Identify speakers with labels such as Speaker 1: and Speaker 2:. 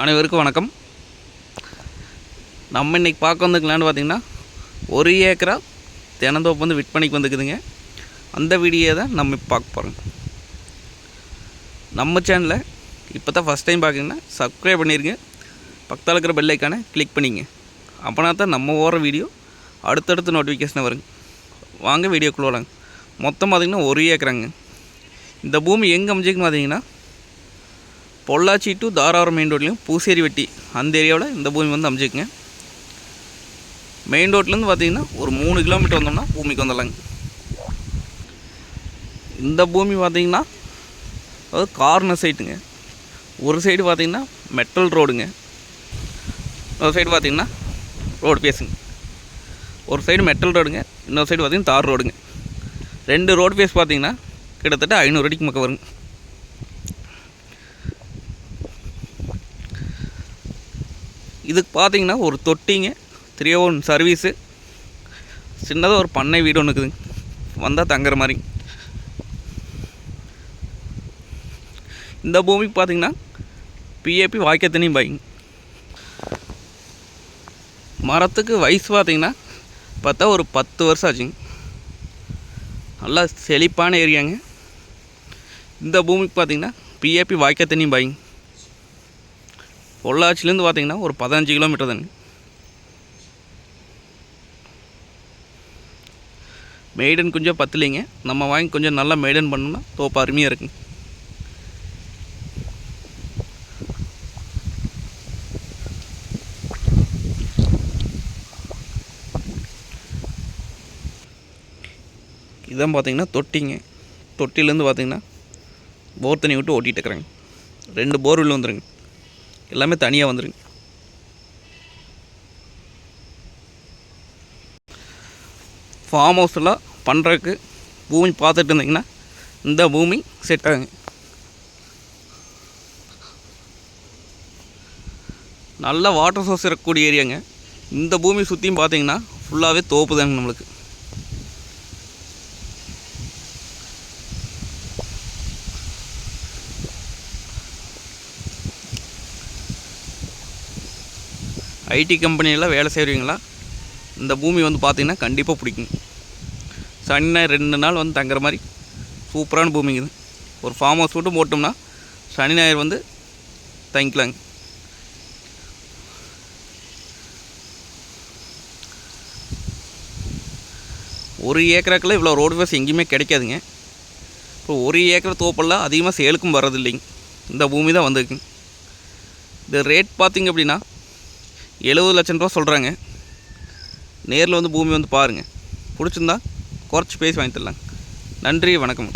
Speaker 1: அனைவருக்கும் வணக்கம். நம்ம இன்றைக்கி பார்க்க வந்துக்கலான்னு பார்த்திங்கன்னா 1 ஏக்கரா தென்னந்தோப்பு வந்து விற்பனைக்கு வந்துக்குதுங்க. அந்த வீடியோ தான் நம்ம இப்போ பார்க்க போகிறோம். நம்ம சேனலை இப்போ தான் ஃபஸ்ட் டைம் பார்க்குறீங்கன்னா சப்ஸ்கிரைப் பண்ணிடுங்க, பக்கத்தில் இருக்கிற பெல் ஐக்கானை கிளிக் பண்ணிங்க. அப்போனா தான் நம்ம ஓடுற வீடியோ அடுத்தடுத்து நோட்டிஃபிகேஷன் வருங்க. வாங்க வீடியோக்குள்ளே வராங்க. மொத்தம் பார்த்திங்கன்னா 1 ஏக்கராங்க. இந்த பூமி எங்கே அமைஞ்சிக்குன்னு பார்த்திங்கன்னா பொள்ளாச்சி டு தாராபுரம் மெயின் ரோட்லேயும் பூசேரி வெட்டி அந்த ஏரியாவில் இந்த பூமி வந்து அமைச்சிக்குங்க. மெயின் ரோட்லேருந்து பார்த்திங்கன்னா ஒரு 3 கிலோமீட்டர் வந்தோம்னா பூமிக்கு வந்துடலாங்க. இந்த பூமி பார்த்திங்கன்னா அதாவது கார்னர் சைட்டுங்க. ஒரு சைடு பார்த்திங்கன்னா மெட்டல் ரோடுங்க, ஒரு சைடு பார்த்திங்கன்னா ரோடு பேஸுங்க. ஒரு சைடு மெட்டல் ரோடுங்க, இன்னொரு சைடு பார்த்திங்கன்னா தார் ரோடுங்க. 2 ரோடு பேஸ் பார்த்திங்கன்னா கிட்டத்தட்ட 500 அடிக்கு பக்கம் வருங்க. இதுக்கு பார்த்தீங்கன்னா ஒரு தொட்டிங்க, 301 சர்வீஸு, சின்னதாக ஒரு பண்ணை வீடு ஒன்று இருக்குதுங்க, வந்தால் தங்குற மாதிரி. இந்த பூமிக்கு பார்த்தீங்கன்னா பிஏபி வாய்க்கால் தண்ணி பாய்ங்க. மரத்துக்கு வயசு பார்த்திங்கன்னா பார்த்தா ஒரு 10 வருஷம் ஆச்சுங்க. நல்லா செழிப்பான ஏரியாங்க. இந்த பூமிக்கு பார்த்திங்கன்னா பிஏபி வாய்க்கால் தண்ணி பாய்ங்க. பொள்ளாச்சிலேருந்து பார்த்திங்கன்னா ஒரு 15 கிலோமீட்டர் தாங்க. மெய்டன் கொஞ்சம் பத்தலைங்க, நம்ம வாங்கி கொஞ்சம் நல்லா மெய்டன் பண்ணோம்னா தோப்பு அருமையாக இருக்குங்க. இதான் பார்த்திங்கன்னா தொட்டிங்க. தொட்டிலேருந்து பார்த்திங்கன்னா போர் தண்ணி விட்டு ஓட்டிகிட்டு இருக்கிறாங்க. 2 போர்வெல் வந்துடுங்க, எல்லாமே தனியாக வந்துடுங்க. ஃபார்ம் ஹவுஸ்லாம் பண்ணுறதுக்கு பூமி பார்த்துட்டு இருந்தீங்கன்னா இந்த பூமி செட் ஆகுங்க. நல்ல வாட்டர் சோர்ஸ் இருக்கக்கூடிய ஏரியாங்க. இந்த பூமி சுற்றியும் பார்த்தீங்கன்னா ஃபுல்லாகவே தோப்பு தாங்க நம்மளுக்கு. ஐடி கம்பெனியெல்லாம் வேலை செய்கிறீங்களா, இந்த பூமி வந்து பார்த்திங்கன்னா கண்டிப்பாக பிடிக்குங்க. சனி ஞாயிறு 2 நாள் வந்து தங்குற மாதிரி சூப்பரான பூமிங்க இது. ஒரு ஃபார்ம் ஹவுஸ் மட்டும் போட்டோம்னா சனி ஞாயிறு வந்து தங்கிக்கலாங்க. ஒரு ஏக்கராக்கில் இவ்வளோ ரோடு பேஸ் எங்கேயுமே கிடைக்காதுங்க. இப்போ 1 ஏக்கர் தோப்பெல்லாம் அதிகமாக சேலுக்கும் வர்றது இல்லைங்க. இந்த பூமி தான் வந்துருக்குங்க. இந்த ரேட் பார்த்திங்க அப்படின்னா 70 லட்சம் ரூபா சொல்கிறாங்க. நேரில் வந்து பூமி வந்து பாருங்கள், பிடிச்சிருந்தா குறைச்சி பேசி வாங்கி தரலாங்க. நன்றி, வணக்கம்.